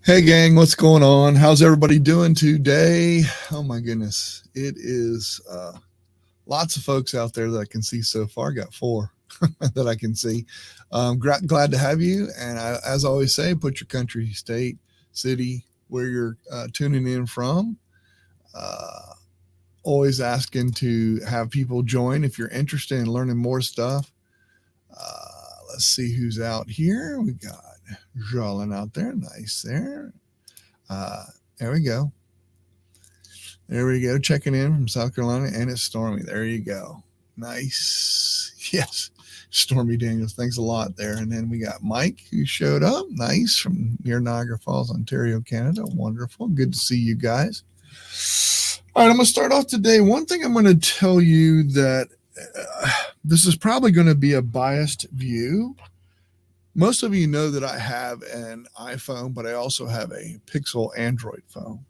Hey gang, what's going on? How's everybody doing today? Oh my goodness. It is lots of folks out there that I can see so far. Got four that I can see. Glad to have you. And as I always say, put your country, state, city, where you're tuning in from. Uh, Always asking to have people join if you're interested in learning more stuff. Let's see who's out here. We got Jolin out there. Nice there. Uh, there we go. There we go. Checking in from South Carolina, and it's stormy. There you go. Nice. Yes. Stormy Daniels. Thanks a lot there. And then we got Mike who showed up. Nice from near Niagara Falls, Ontario, Canada. Wonderful. Good to see you guys. All right. I'm going to start off today. One thing I'm going to tell you that this is probably going to be a biased view. Most of you know that I have an iPhone, but I also have a Pixel Android phone.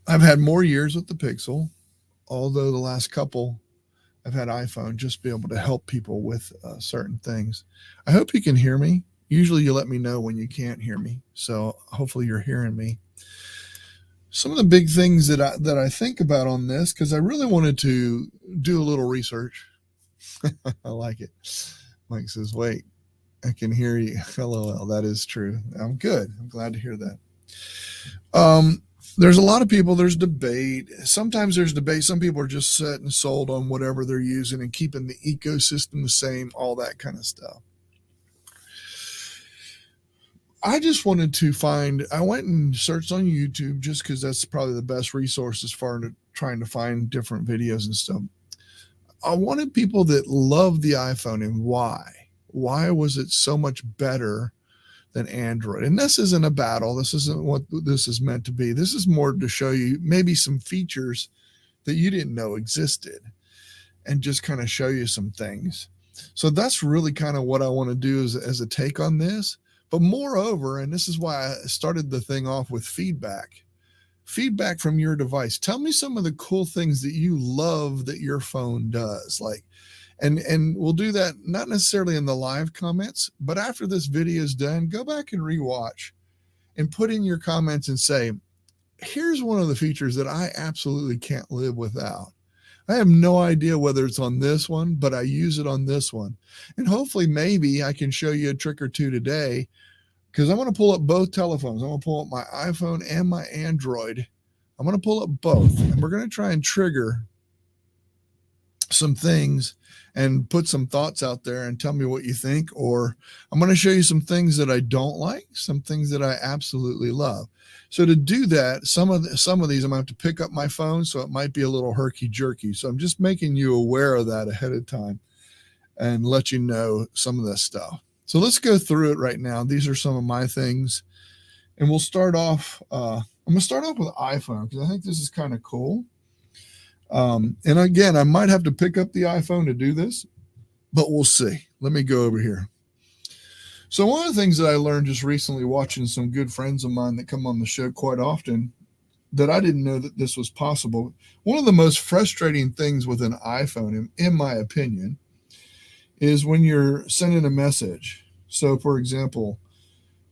I've had more years with the Pixel, although the last couple I've had iPhone just to be able to help people with certain things. I hope you can hear me. Usually you let me know when you can't hear me, so hopefully you're hearing me. Some of the big things that I think about on this, because I really wanted to do a little research. I like it. Mike says, wait, I can hear you. LOL. That is true. I'm good. I'm glad to hear that. There's a lot of people, there's debate. Sometimes there's debate. Some people are just set and sold on whatever they're using and keeping the ecosystem the same, all that kind of stuff. I just wanted to I went and searched on YouTube just because that's probably the best resource as far as trying to find different videos and stuff. I wanted people that love the iPhone and why. Why was it so much better than Android? And this isn't a battle. This isn't what this is meant to be. This is more to show you maybe some features that you didn't know existed and just kind of show you some things. So that's really kind of what I want to do as a take on this. But moreover, and this is why I started the thing off with feedback from your device. Tell me some of the cool things that you love that your phone does. And we'll do that not necessarily in the live comments, but after this video is done, go back and rewatch and put in your comments and say, here's one of the features that I absolutely can't live without. I have no idea whether it's on this one, but I use it on this one. And hopefully maybe I can show you a trick or two today, because I'm going to pull up both telephones. I'm going to pull up my iPhone and my Android. I'm going to pull up both, and we're going to try and trigger some things and put some thoughts out there and tell me what you think. Or I'm going to show you some things that I don't like, some things that I absolutely love. So to do that, some of these I'm going to have to pick up my phone, so it might be a little herky-jerky. So I'm just making you aware of that ahead of time and let you know some of this stuff. So let's go through it right now. These are some of my things. And we'll start off, I'm going to start off with iPhone because I think this is kind of cool. And again, I might have to pick up the iPhone to do this, but we'll see. Let me go over here. So one of the things that I learned just recently watching some good friends of mine that come on the show quite often, that I didn't know that this was possible. One of the most frustrating things with an iPhone, in my opinion, is when you're sending a message. So for example,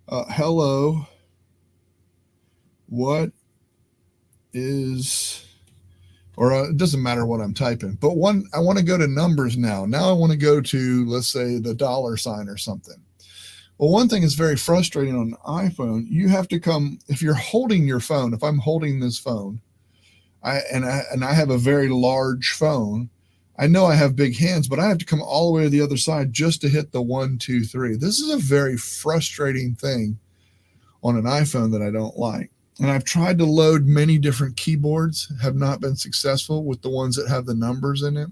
hello, what is, or it doesn't matter what I'm typing, but I want to go to numbers now. Now I want to go to, let's say, the dollar sign or something. Well, one thing is very frustrating on an iPhone. You have to come, if you're holding your phone, if I'm holding this phone, I have a very large phone, I know I have big hands, but I have to come all the way to the other side just to hit the 1, 2, 3. This is a very frustrating thing on an iPhone that I don't like. And I've tried to load many different keyboards, have not been successful with the ones that have the numbers in it.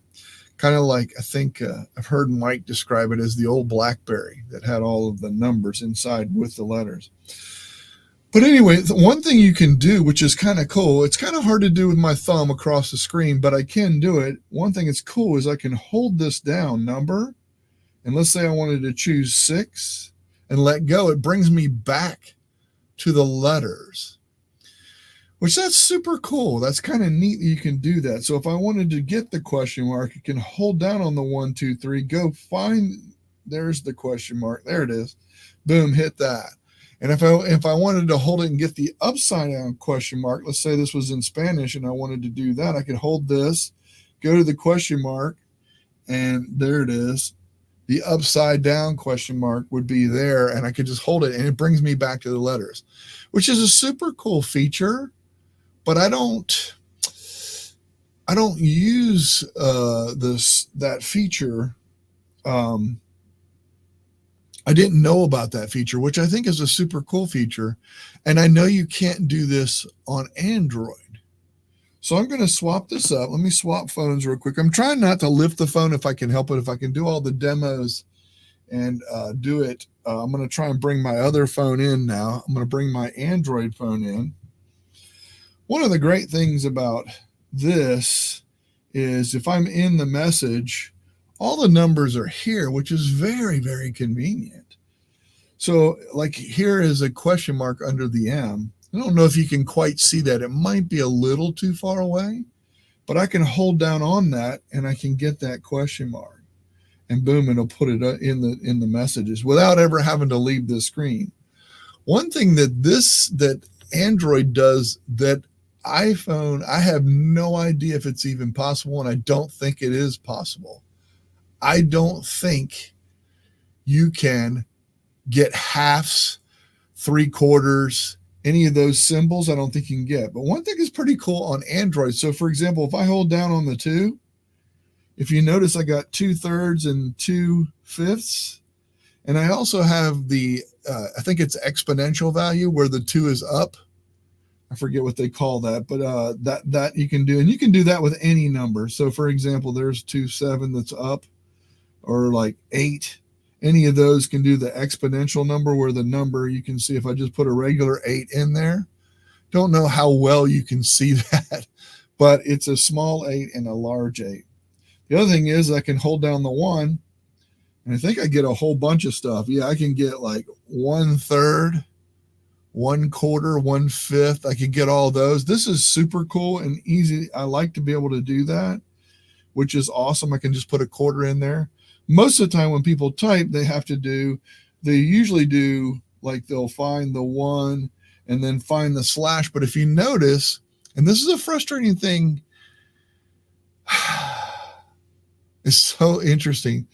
Kind of like, I think I've heard Mike describe it as the old BlackBerry that had all of the numbers inside with the letters. But anyway, the one thing you can do, which is kind of cool, it's kind of hard to do with my thumb across the screen, but I can do it. One thing that's cool is I can hold this down, number, and let's say I wanted to choose 6 and let go. It brings me back to the letters, which that's super cool. That's kind of neat that you can do that. So if I wanted to get the question mark, I can hold down on the 1, 2, 3, go find, there's the question mark. There it is. Boom, hit that. And if I wanted to hold it and get the upside down question mark, let's say this was in Spanish and I wanted to do that, I could hold this, go to the question mark, and there it is. The upside down question mark would be there, and I could just hold it and it brings me back to the letters, which is a super cool feature. But I don't use that feature. I didn't know about that feature, which I think is a super cool feature. And I know you can't do this on Android. So I'm going to swap this up. Let me swap phones real quick. I'm trying not to lift the phone if I can help it. If I can do all the demos and do it, I'm going to try and bring my other phone in now. I'm going to bring my Android phone in. One of the great things about this is if I'm in the message, all the numbers are here, which is very, very convenient. So like here is a question mark under the M. I don't know if you can quite see that. It might be a little too far away, but I can hold down on that and I can get that question mark, and boom, it'll put it in the messages without ever having to leave the screen. One thing that Android does that iPhone, I have no idea if it's even possible, and I don't think it is possible. I don't think you can get halves, 3/4, any of those symbols. I don't think you can get. But one thing is pretty cool on Android. So for example, if I hold down on the 2, if you notice I got 2/3 and 2/5, and I also have the I think it's exponential value where the 2 is up. I forget what they call that, but that you can do, and you can do that with any number. So for example, there's 2/7 that's up, or like 8. Any of those can do the exponential number, where the number, you can see if I just put a regular 8 in there. Don't know how well you can see that, but it's a small 8 and a large 8. The other thing is I can hold down the 1, and I think I get a whole bunch of stuff. Yeah, I can get like 1/3, 1/4, 1/5. I can get all those. This is super cool and easy. I like to be able to do that, which is awesome. I can just put a quarter in there. Most of the time when people type, they usually do, like, they'll find the 1 and then find the slash. But if you notice, and this is a frustrating thing, it's so interesting.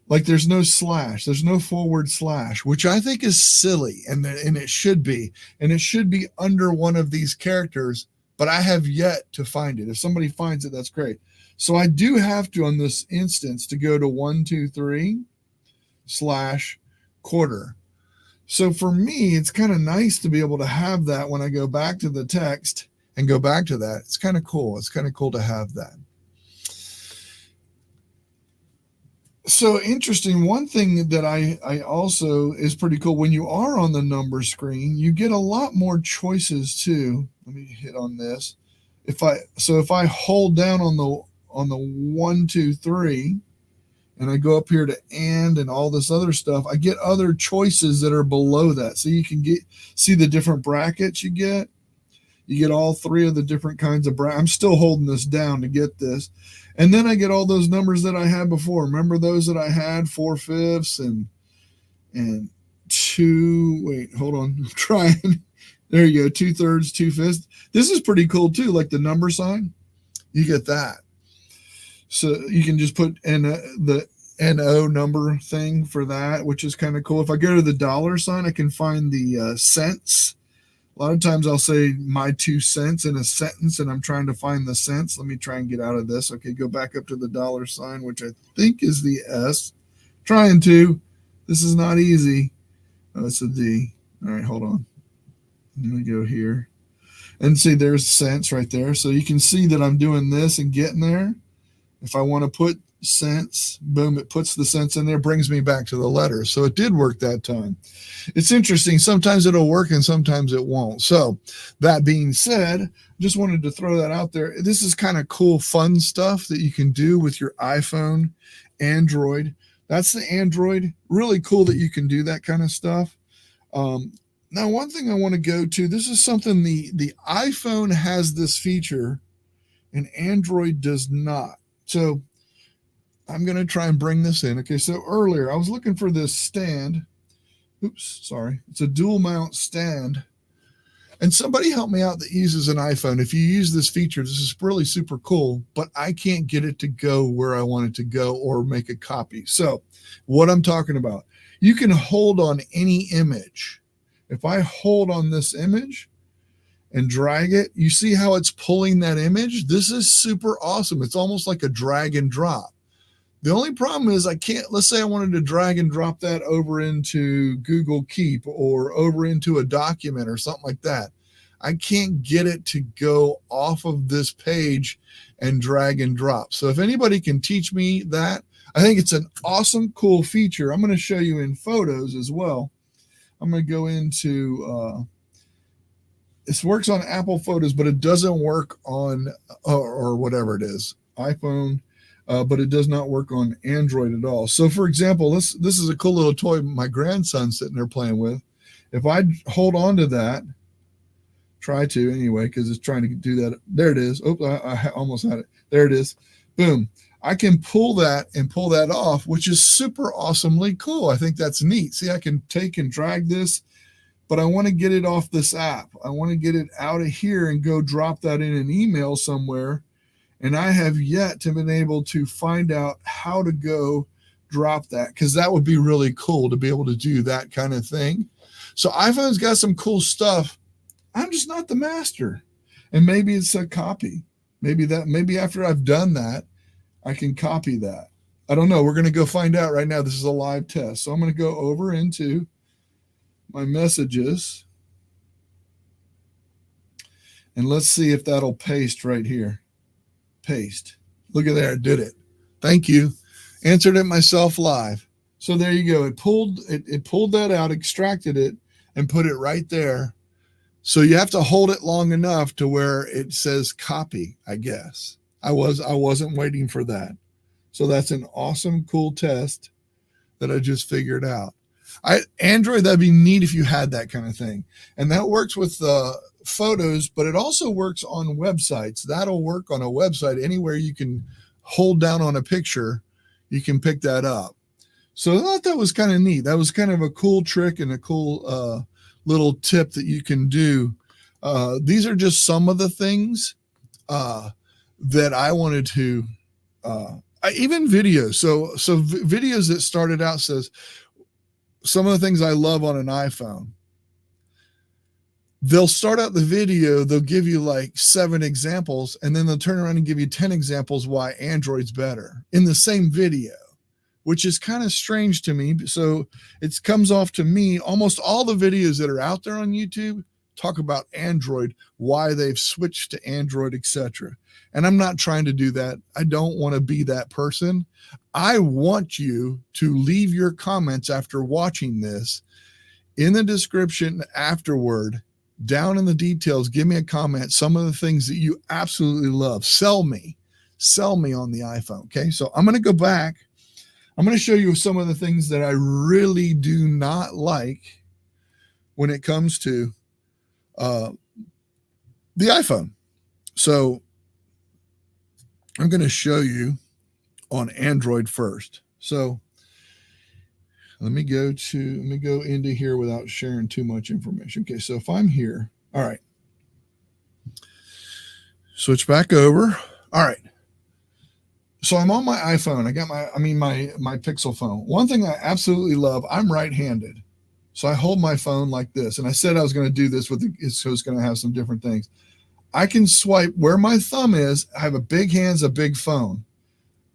Like there's no slash, there's no forward slash, which I think is silly, and it should be. And it should be under one of these characters, but I have yet to find it. If somebody finds it, that's great. So I do have to, on this instance, to go to 1, 2, 3 /quarter. So for me, it's kind of nice to be able to have that when I go back to the text and go back to that. It's kind of cool. It's kind of cool to have that. So interesting. One thing that I also is pretty cool, when you are on the number screen, you get a lot more choices too. Let me hit on this. If I hold down on the 1, 2, 3, and I go up here to and all this other stuff, I get other choices that are below that. So you can see the different brackets you get. You get all 3 of the different kinds of brackets. I'm still holding this down to get this. And then I get all those numbers that I had before. Remember those that I had, 4/5 and 2. Wait, hold on. I'm trying. There you go. 2/3, 2/5. This is pretty cool too. Like the number sign, you get that. So you can just put the NO number thing for that, which is kind of cool. If I go to the dollar sign, I can find the cents. A lot of times I'll say my 2 cents in a sentence, and I'm trying to find the cents. Let me try and get out of this. Okay, go back up to the dollar sign, which I think is the S. Trying to. This is not easy. Oh, it's a D. All right, hold on. Let me go here. And see, there's cents right there. So you can see that I'm doing this and getting there. If I want to put cents, boom, it puts the cents in there, brings me back to the letters. So it did work that time. It's interesting. Sometimes it'll work and sometimes it won't. So that being said, just wanted to throw that out there. This is kind of cool, fun stuff that you can do with your iPhone, Android. That's the Android. Really cool that you can do that kind of stuff. Now, one thing I want to go to, this is something the iPhone has this feature and Android does not. So I'm going to try and bring this in. Okay, so earlier I was looking for this stand, Oops, sorry. It's a dual mount stand. And somebody help me out that uses an iPhone. If you use this feature, this is really super cool, but I can't get it to go where I want it to go or make a copy. So what I'm talking about, you can hold on any image. If I hold on this image and drag it, you see how it's pulling that image? This is super awesome. It's almost like a drag and drop. The only problem is I can't, let's say I wanted to drag and drop that over into Google Keep or over into a document or something like that. I can't get it to go off of this page and drag and drop. So if anybody can teach me that, I think it's an awesome, cool feature. I'm going to show you in photos as well. I'm going to go into, this works on Apple Photos, but it doesn't work on, or whatever it is, iPhone. But it does not work on Android at all. So for example, this is a cool little toy my grandson's sitting there playing with. If I hold on to that, try to anyway, because it's trying to do that. There it is. Oops, I almost had it. There it is. Boom. I can pull that and pull that off, which is super awesomely cool. I think that's neat. See, I can take and drag this, but I want to get it off this app. I want to get it out of here and go drop that in an email somewhere. And I have yet to been able to find out how to go drop that, because that would be really cool to be able to do that kind of thing. So iPhone's got some cool stuff. I'm just not the master. And maybe it's a copy. Maybe after I've done that, I can copy that. I don't know. We're going to go find out right now. This is a live test. So I'm going to go over into my messages. And let's see if that'll paste right here. Paste. Look at there, it did it. Thank you. Answered it myself live. So there you go. It pulled that out, extracted it, and put it right there. So you have to hold it long enough to where it says copy, I guess. I wasn't waiting for that. So that's an awesome, cool test that I just figured out. Android, that'd be neat if you had that kind of thing. And that works with photos, but it also works on websites. That'll work on a website. Anywhere you can hold down on a picture, you can pick that up. So I thought that was kind of neat. That was kind of a cool trick and a cool little tip that you can do. These are just some of the things that I wanted to, even videos. So videos that started out says, some of the things I love on an iPhone. They'll start out the video, they'll give you like 7 examples, and then they'll turn around and give you 10 examples why Android's better in the same video, which is kind of strange to me. So it comes off to me, almost all the videos that are out there on YouTube talk about Android, why they've switched to Android, etc. And I'm not trying to do that. I don't want to be that person. I want you to leave your comments after watching this in the description afterward, down in the details. Give me a comment. Some of the things that you absolutely love. Sell me on the iPhone. Okay. So I'm going to go back. I'm going to show you some of the things that I really do not like when it comes to the iPhone. So I'm going to show you on Android first. So let me go into here without sharing too much information. Okay, so if I'm here, all right. Switch back over. All right. So I'm on my iPhone. I got my Pixel phone. One thing I absolutely love, I'm right-handed. So I hold my phone like this. And I said I was going to do this so it's going to have some different things. I can swipe where my thumb is. I have a big hands, a big phone.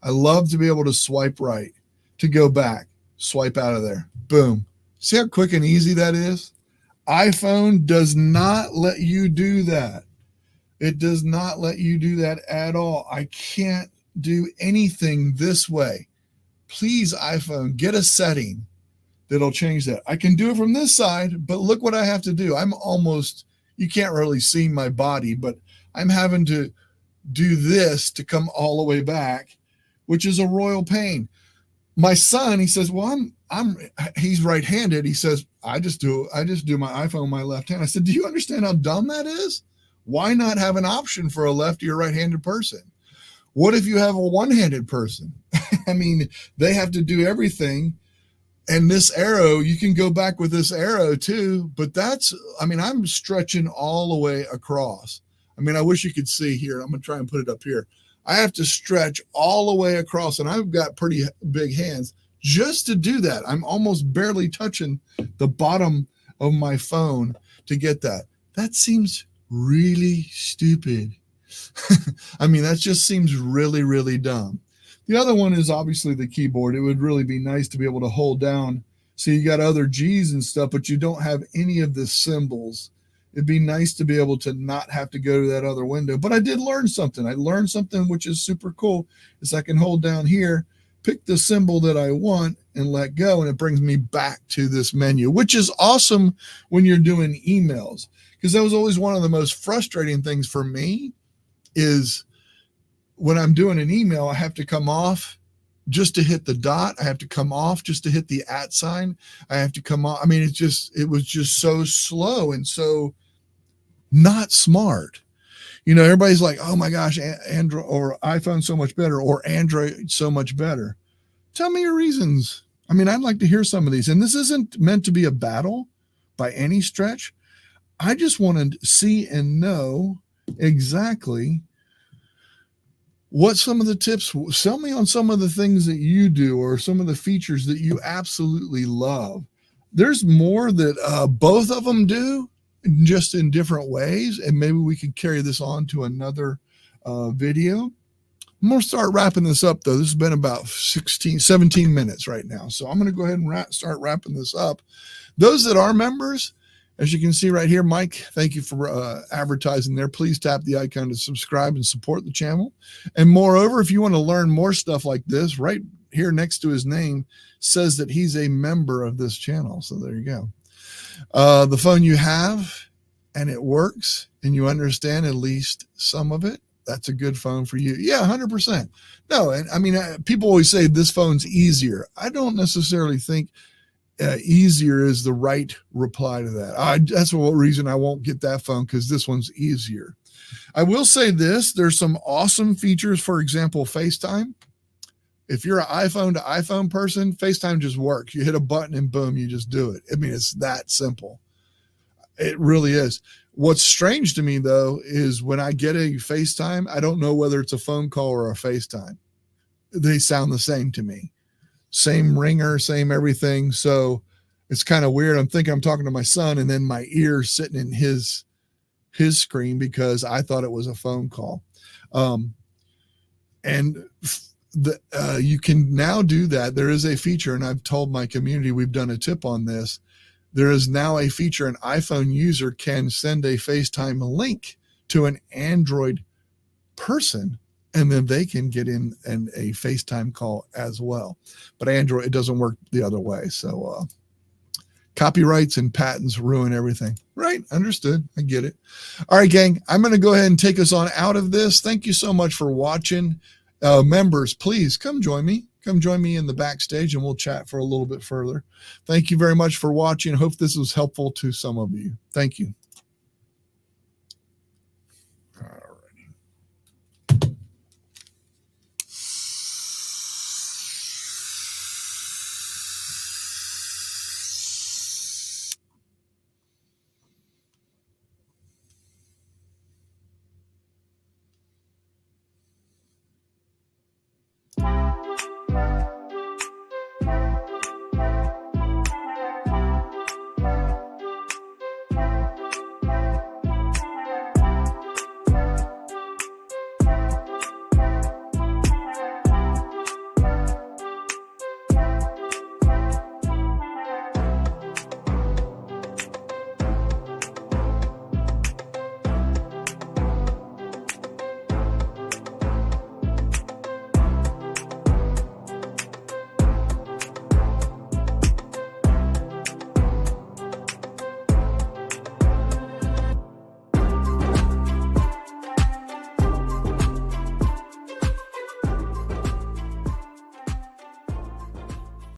I love to be able to swipe right, to go back, swipe out of there. Boom. See how quick and easy that is? iPhone does not let you do that. It does not let you do that at all. I can't do anything this way. Please, iPhone, get a setting that'll change that. I can do it from this side, but look what I have to do. You can't really see my body, but I'm having to do this to come all the way back, which is a royal pain. My son, he says, well, he's right-handed. He says, I just do my iPhone with my left hand. I said, do you understand how dumb that is? Why not have an option for a lefty or right-handed person? What if you have a one-handed person? I mean, they have to do everything And this arrow, you can go back with this arrow too, but that's, I mean, I'm stretching all the way across. I mean, I wish you could see here. I'm going to try and put it up here. I have to stretch all the way across, and I've got pretty big hands just to do that. I'm almost barely touching the bottom of my phone to get that. That seems really stupid. I mean, that just seems really, really dumb. The other one is obviously the keyboard. It would really be nice to be able to hold down. So you got other G's and stuff, but you don't have any of the symbols. It'd be nice to be able to not have to go to that other window. But I did learn something. I learned something which is super cool, is I can hold down here, pick the symbol that I want, and let go, and it brings me back to this menu, which is awesome when you're doing emails. Because that was always one of the most frustrating things for me, is when I'm doing an email, I have to come off just to hit the dot. I have to come off just to hit the @ sign. I have to come off. I mean, it was just so slow and so not smart. You know, everybody's like, oh my gosh, Android or iPhone so much better, or Android so much better. Tell me your reasons. I mean, I'd like to hear some of these. And this isn't meant to be a battle by any stretch. I just want to see and know exactly what some of the tips, tell me on some of the things that you do or some of the features that you absolutely love. There's more that both of them do, just in different ways. And maybe we could carry this on to another video. I'm going to start wrapping this up though. This has been about 17 minutes right now. So I'm going to go ahead and start wrapping this up. Those that are members, as you can see right here, Mike, thank you for advertising there. Please tap the icon to subscribe and support the channel. And moreover, if you want to learn more stuff like this, right here next to his name says that he's a member of this channel. So there you go. The phone you have and it works and you understand at least some of it, that's a good phone for you. Yeah, 100%. No, and I mean, people always say this phone's easier. I don't necessarily think easier is the right reply to that. That's the reason I won't get that phone, because this one's easier. I will say this, there's some awesome features. For example, FaceTime. If you're an iPhone to iPhone person, FaceTime just works. You hit a button and boom, you just do it. I mean, it's that simple. It really is. What's strange to me though, is when I get a FaceTime, I don't know whether it's a phone call or a FaceTime. They sound the same to me. Same ringer, same everything. So it's kind of weird. I'm thinking I'm talking to my son, and then my ear's sitting in his screen because I thought it was a phone call. And you can now do that. There is a feature, and I've told my community, we've done a tip on this. There is now a feature, an iPhone user can send a FaceTime link to an Android person, and then they can get in a FaceTime call as well. But Android, it doesn't work the other way. So copyrights and patents ruin everything. Right? Understood. I get it. All right, gang, I'm going to go ahead and take us on out of this. Thank you so much for watching. Members, please come join me. Come join me in the backstage and we'll chat for a little bit further. Thank you very much for watching. I hope this was helpful to some of you. Thank you.